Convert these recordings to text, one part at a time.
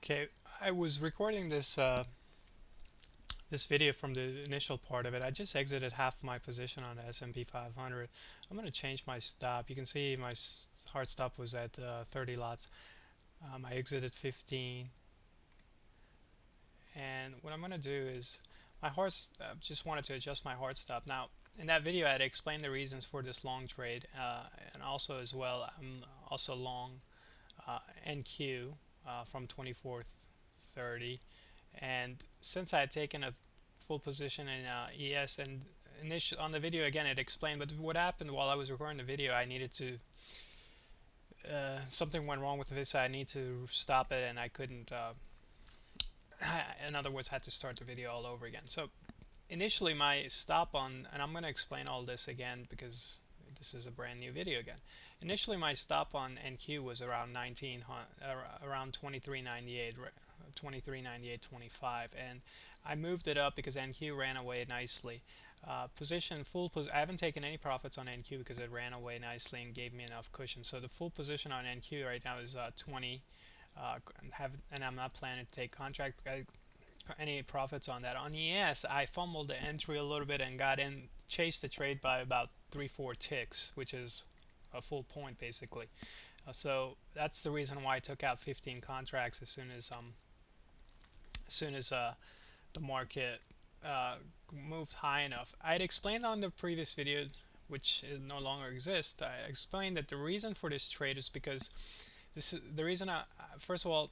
Okay, I was recording this video from the initial part of it. I just exited half my position on the S&P 500. I'm going to change my stop. You can see my hard stop was at 30 lots. I exited 15, and what I'm going to do is my hard just wanted to adjust my hard stop. Now, in that video, I had explained the reasons for this long trade, and also as well, I'm also long NQ from 24.30. And since I had taken a full position in ES, and initial on the video again it explained, but what happened while I was recording the video, I needed to something went wrong with this. I need to stop it, and I couldn't. In other words, had to start the video all over again. So initially, my stop on, and I'm going to explain all this again because this is a brand new video again. Initially, my stop on NQ was around 19, around 23.98, 23.98.25, and I moved it up because NQ ran away nicely. I haven't taken any profits on NQ because it ran away nicely and gave me enough cushion. So the full position on NQ right now is 20, and I'm not planning to take contract any profits on that. On ES, I fumbled the entry a little bit and got in, chased the trade by about 3-4 ticks, which is a full point basically. So that's the reason why I took out 15 contracts as soon as the market uh, moved high enough. I had explained on the previous video, which no longer exists. I explained that the reason for this trade is because this is the reason. First of all,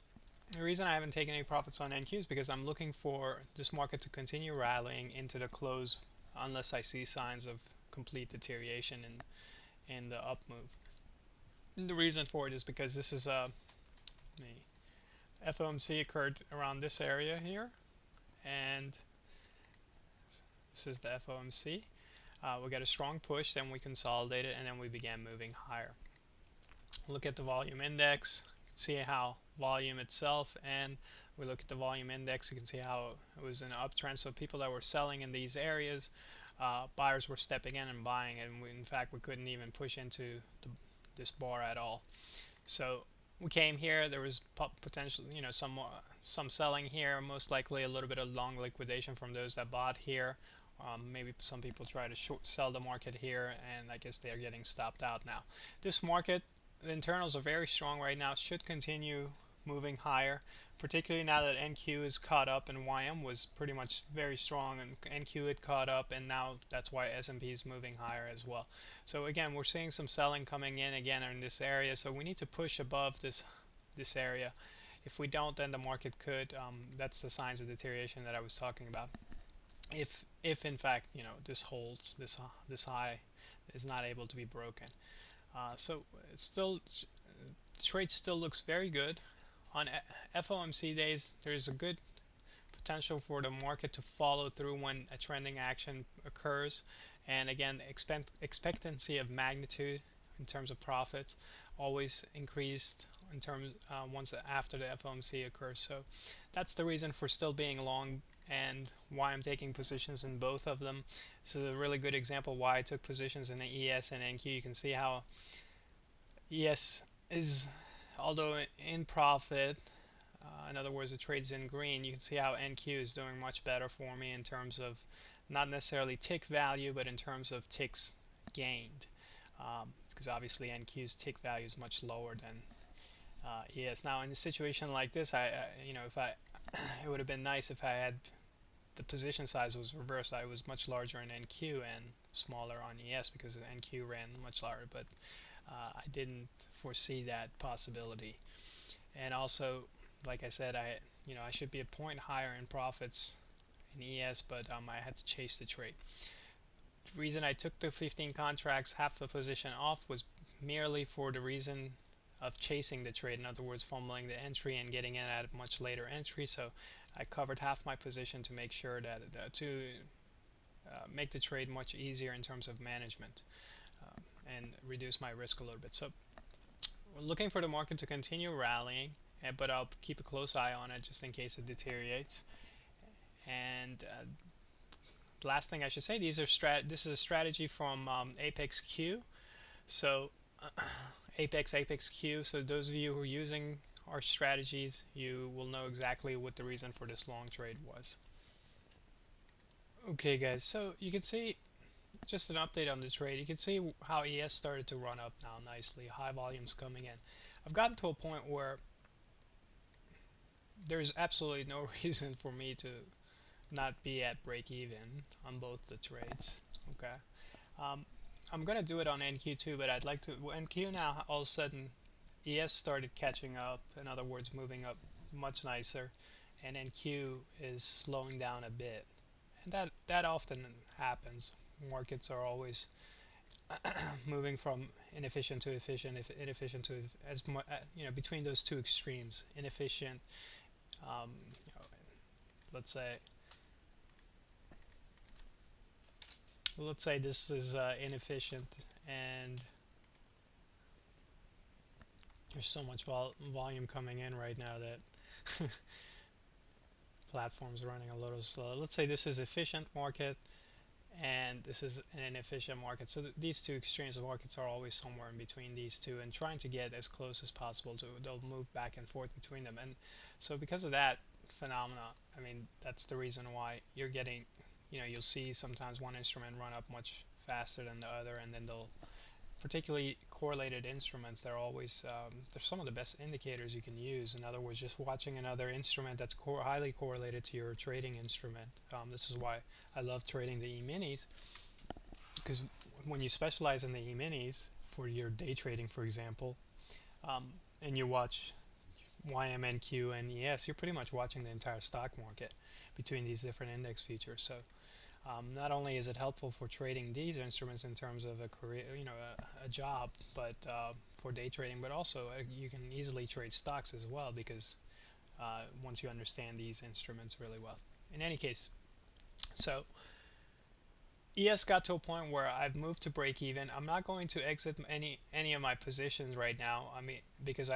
the reason I haven't taken any profits on NQ is because I'm looking for this market to continue rallying into the close unless I see signs of complete deterioration in the up move. And the reason for it is because this is the FOMC occurred around this area here, and this is the FOMC. We got a strong push, then we consolidated, and then we began moving higher. Look at the volume index, you can see how volume itself, and we look at the volume index, you can see how it was an uptrend. So people that were selling in these areas, buyers were stepping in and buying, and in fact we couldn't even push into this bar at all. So we came here, there was potential, some selling here, most likely a little bit of long liquidation from those that bought here. Maybe some people try to short sell the market here, and I guess they're getting stopped out now. This market, the internals are very strong right now, should continue moving higher, particularly now that NQ is caught up and YM was pretty much very strong, and NQ had caught up, and now that's why S&P is moving higher as well. So again, we're seeing some selling coming in again in this area, so we need to push above this area. If we don't, then the market could. That's the signs of deterioration that I was talking about. If in fact this holds, this high is not able to be broken. So it's still trade still looks very good. On FOMC days, there's a good potential for the market to follow through when a trending action occurs, and again, expectancy of magnitude in terms of profits always increased in terms once after the FOMC occurs. So that's the reason for still being long and why I'm taking positions in both of them. This is a really good example why I took positions in the ES and NQ. You can see how ES is, although in profit, in other words, the trade's in green, you can see how NQ is doing much better for me in terms of not necessarily tick value, but in terms of ticks gained. Because obviously NQ's tick value is much lower than ES. Now, in a situation like this, if I, it would have been nice if I had the position size was reversed. I was much larger in NQ and smaller on ES because NQ ran much larger, but I didn't foresee that possibility. And also, like I said, I should be a point higher in profits in ES, but I had to chase the trade. The reason I took the 15 contracts, half the position off, was merely for the reason of chasing the trade. In other words, fumbling the entry and getting in at a much later entry. So I covered half my position to make sure that to make the trade much easier in terms of management and reduce my risk a little bit. So we're looking for the market to continue rallying, but I'll keep a close eye on it just in case it deteriorates. And last thing I should say, this is a strategy from Apex Q. So Apex Q. So those of you who are using our strategies, you will know exactly what the reason for this long trade was. Okay, guys, so you can see just an update on the trade. You can see how ES started to run up now nicely, high volumes coming in. I've gotten to a point where there's absolutely no reason for me to not be at break even on both the trades. Okay. Um, I'm gonna do it on NQ too, but I'd like to. Well, NQ now all of a sudden, ES started catching up. In other words, moving up much nicer, and NQ is slowing down a bit, and that often happens. Markets are always moving from inefficient to efficient, if inefficient to as much, between those two extremes, inefficient. Um, you know, let's say this is inefficient, and there's so much volume coming in right now that platform's running a little slow. Let's say this is efficient market and this is an inefficient market. So these two extremes of markets are always somewhere in between these two, and trying to get as close as possible to, they'll move back and forth between them. And so because of that phenomena, I mean, that's the reason why you're getting, you'll see sometimes one instrument run up much faster than the other, and then they'll, particularly correlated instruments, they're some of the best indicators you can use. In other words, just watching another instrument that's highly correlated to your trading instrument. This is why I love trading the e-minis, because when you specialize in the e-minis for your day trading, for example, and you watch YMNQ and ES, you're pretty much watching the entire stock market between these different index features. So not only is it helpful for trading these instruments in terms of a career, a job, but for day trading, but also you can easily trade stocks as well, because once you understand these instruments really well. In any case, so ES got to a point where I've moved to break even. I'm not going to exit any of my positions right now. I mean, because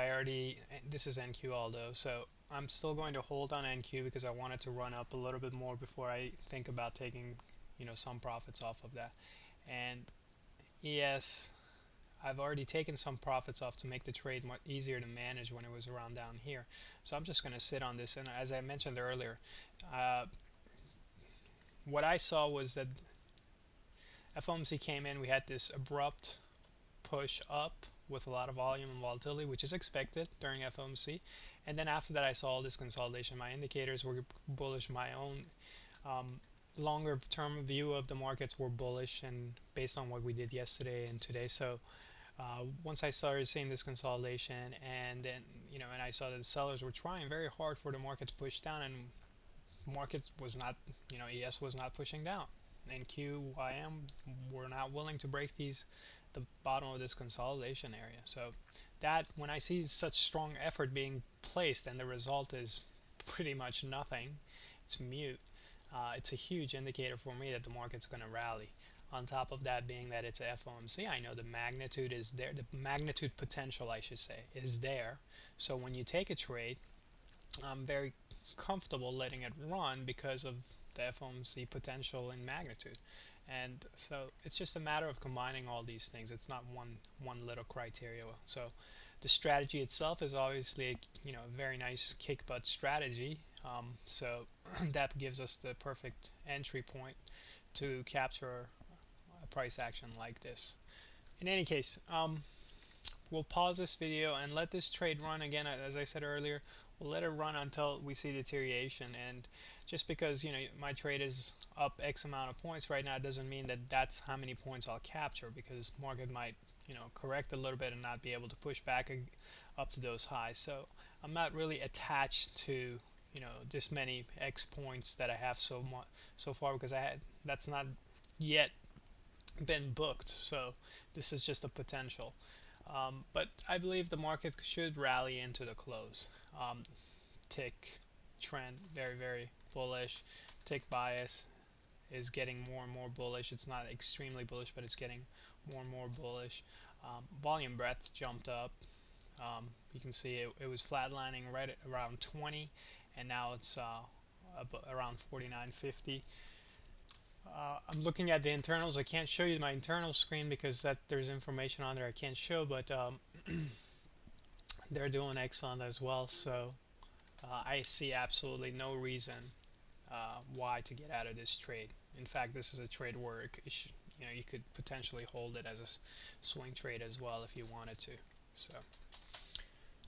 this is NQ although, so I'm still going to hold on NQ because I want it to run up a little bit more before I think about taking, some profits off of that. And ES, I've already taken some profits off to make the trade much easier to manage when it was around down here. So I'm just going to sit on this. And as I mentioned earlier, uh, what I saw was that FOMC came in, we had this abrupt push up with a lot of volume and volatility, which is expected during FOMC. And then after that, I saw this consolidation. My indicators were bullish. My own longer term view of the markets were bullish, and based on what we did yesterday and today. So once I started seeing this consolidation, and then and I saw that the sellers were trying very hard for the market to push down, and market was not, ES was not pushing down, and QYM were not willing to break the bottom of this consolidation area. So that, when I see such strong effort being placed and the result is pretty much nothing, it's mute. It's a huge indicator for me that the market's going to rally. On top of that being that it's a FOMC, I know the magnitude is there, the magnitude potential, I should say, is there. So when you take a trade, I'm very comfortable letting it run because of the FOMC potential in magnitude. And so it's just a matter of combining all these things. It's not one little criteria. So the strategy itself is obviously a very nice kick butt strategy. So that gives us the perfect entry point to capture a price action like this. In any case, we'll pause this video and let this trade run again. As I said earlier, we'll let it run until we see deterioration. And just because my trade is up X amount of points right now, doesn't mean that that's how many points I'll capture, because market might correct a little bit and not be able to push back up to those highs. So I'm not really attached to this many X points that I have so far, because that's not yet been booked. So this is just a potential. But I believe the market should rally into the close. Tick trend, very, very bullish. Tick bias is getting more and more bullish. It's not extremely bullish, but it's getting more and more bullish. Volume breadth jumped up. You can see it was flatlining right at around 20, and now it's around 49.50. I'm looking at the internals. I can't show you my internal screen because there's information on there I can't show, but they're doing excellent as well. So I see absolutely no reason why to get out of this trade. In fact, this is a trade where you could potentially hold it as a swing trade as well if you wanted to. So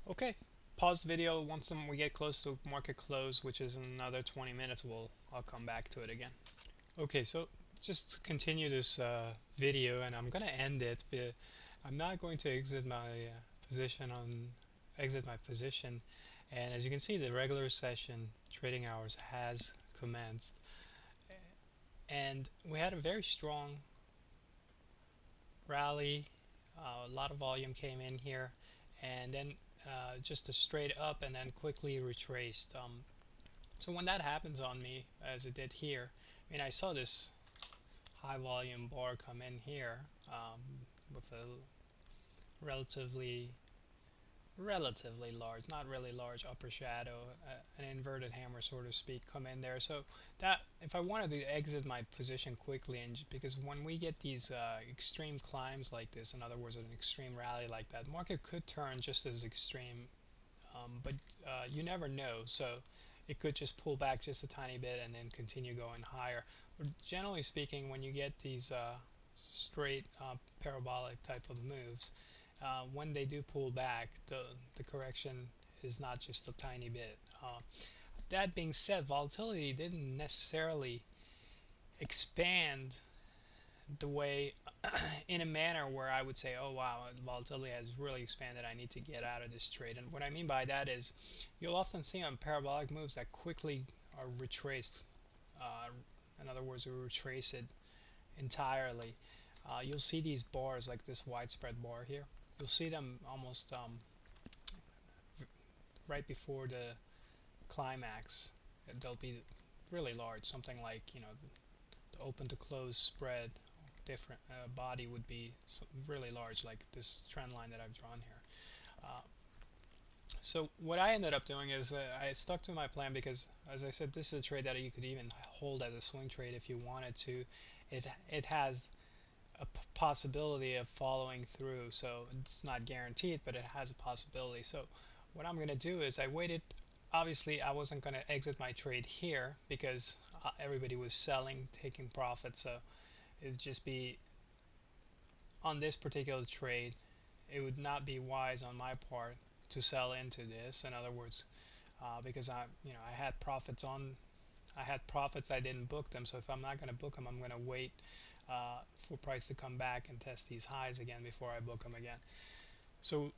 okay, pause the video. Once we get close to market close, which is in another 20 minutes, I'll come back to it again. Okay, so just to continue this video, and I'm gonna end it, but I'm not going to position on exit my position. And as you can see, the regular session trading hours has commenced, and we had a very strong rally. A lot of volume came in here, and then just a straight up, and then quickly retraced. So when that happens on me, as it did here, I mean, I saw this high volume bar come in here with a relatively large, not really large upper shadow, an inverted hammer, so to speak, come in there. So that if I wanted to exit my position quickly, and because when we get these extreme climbs like this, in other words, an extreme rally like that, market could turn just as extreme, but you never know. So it could just pull back just a tiny bit and then continue going higher. But generally speaking, when you get these straight parabolic type of moves, when they do pull back, the correction is not just a tiny bit. That being said, volatility didn't necessarily expand the way in a manner where I would say, oh wow, volatility has really expanded. I need to get out of this trade. And what I mean by that is, you'll often see on parabolic moves that quickly are retraced. Uh, in other words, we retrace it entirely. You'll see these bars like this widespread bar here. You'll see them almost right before the climax. They'll be really large, something like the open to close spread different body would be really large, like this trend line that I've drawn here. Uh, so what I ended up doing is I stuck to my plan because, as I said, this is a trade that you could even hold as a swing trade if you wanted to. It has a possibility of following through, so it's not guaranteed, but it has a possibility. So what I'm going to do is I waited. Obviously, I wasn't going to exit my trade here because everybody was selling, taking profit. So it would just be on this particular trade, it would not be wise on my part to sell into this. In other words, because I had profits on, I had profits, I didn't book them. So if I'm not going to book them, I'm going to wait for price to come back and test these highs again before I book them again. So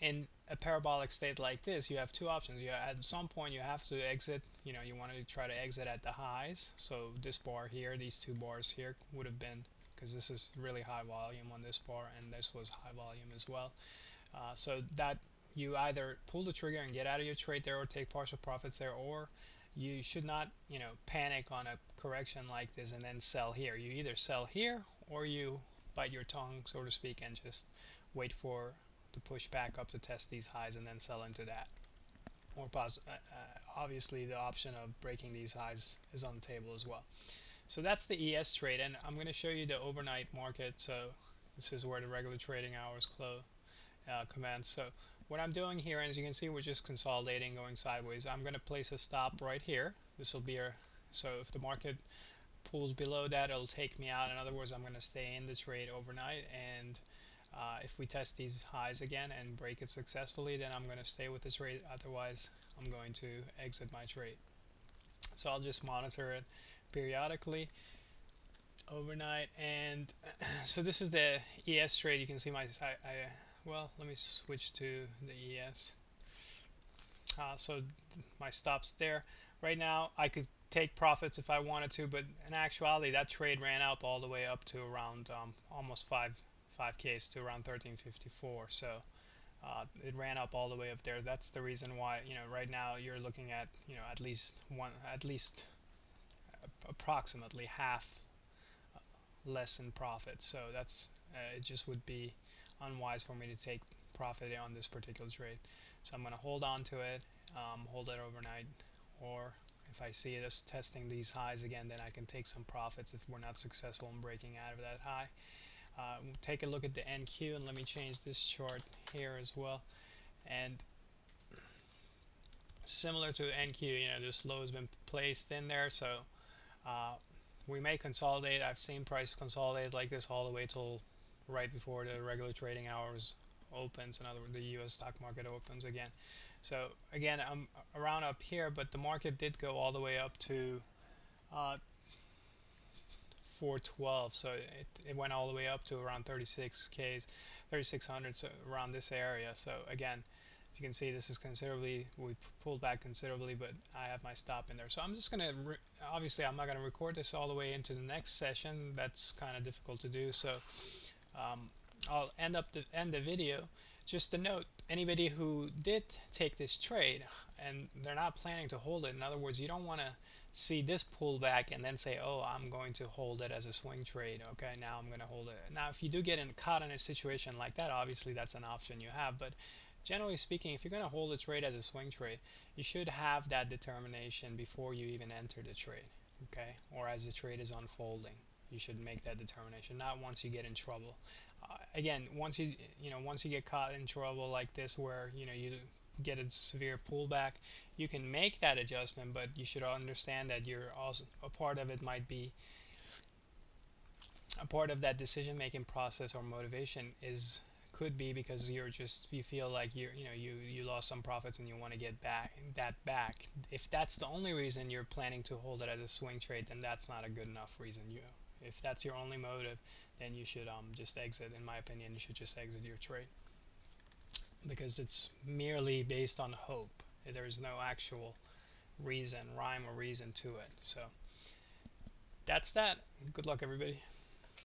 in a parabolic state like this, you have two options. At some point you have to exit. You want to try to exit at the highs. So this bar here, these two bars here would have been, because this is really high volume on this bar and this was high volume as well. So that you either pull the trigger and get out of your trade there or take partial profits there, or you should not panic on a correction like this and then sell here. You either sell here or you bite your tongue, so to speak, and just wait for the push back up to test these highs and then sell into that. Or obviously the option of breaking these highs is on the table as well. So that's the ES trade, and I'm going to show you the overnight market. So this is where the regular trading hours commence. So what I'm doing here, as you can see, we're just consolidating, going sideways. I'm going to place a stop right here. This will be so if the market pulls below that, it'll take me out. In other words, I'm going to stay in the trade overnight, and if we test these highs again and break it successfully, then I'm going to stay with the trade. Otherwise, I'm going to exit my trade. So I'll just monitor it periodically overnight. And so this is the ES trade. You can see well, let me switch to the ES. So my stops there. Right now, I could take profits if I wanted to, but in actuality, that trade ran up all the way up to around almost 5Ks to around 1354. So it ran up all the way up there. That's the reason why right now you're looking at at least approximately half less in profit. So that's it just would be unwise for me to take profit on this particular trade. So I'm going to hold on to it, hold it overnight, or if I see us testing these highs again, then I can take some profits if we're not successful in breaking out of that high. Take a look at the NQ, and let me change this chart here as well. And similar to NQ, this low has been placed in there, so uh, we may consolidate. I've seen price consolidate like this all the way till right before the regular trading hours opens. In other words, the U.S. stock market opens again. So again, I'm around up here, but the market did go all the way up to uh, 412. So it went all the way up to around 36Ks, 3600, so around this area. So again, as you can see, this is considerably, we pulled back considerably, but I have my stop in there. So I'm just going to, obviously I'm not going to record this all the way into the next session. That's kind of difficult to do. So um, I'll end the video. Just a note, anybody who did take this trade and they're not planning to hold it, in other words, you don't want to see this pullback and then say, oh, I'm going to hold it as a swing trade. Okay, now I'm going to hold it. Now, if you do get caught in a situation like that, obviously that's an option you have. But generally speaking, if you're going to hold a trade as a swing trade, you should have that determination before you even enter the trade. Okay, or as the trade is unfolding, you should make that determination, not once you get in trouble. Again, once you get caught in trouble like this, where you get a severe pullback, you can make that adjustment, but you should understand that you're also a part of it might be a part of that decision making process or motivation is could be because you feel like you lost some profits and you want to get back. If that's the only reason you're planning to hold it as a swing trade, then that's not a good enough reason. If that's your only motive, then you should just exit. In my opinion, you should just exit your trade because it's merely based on hope. There is no actual rhyme or reason to it. So that's that. Good luck, everybody.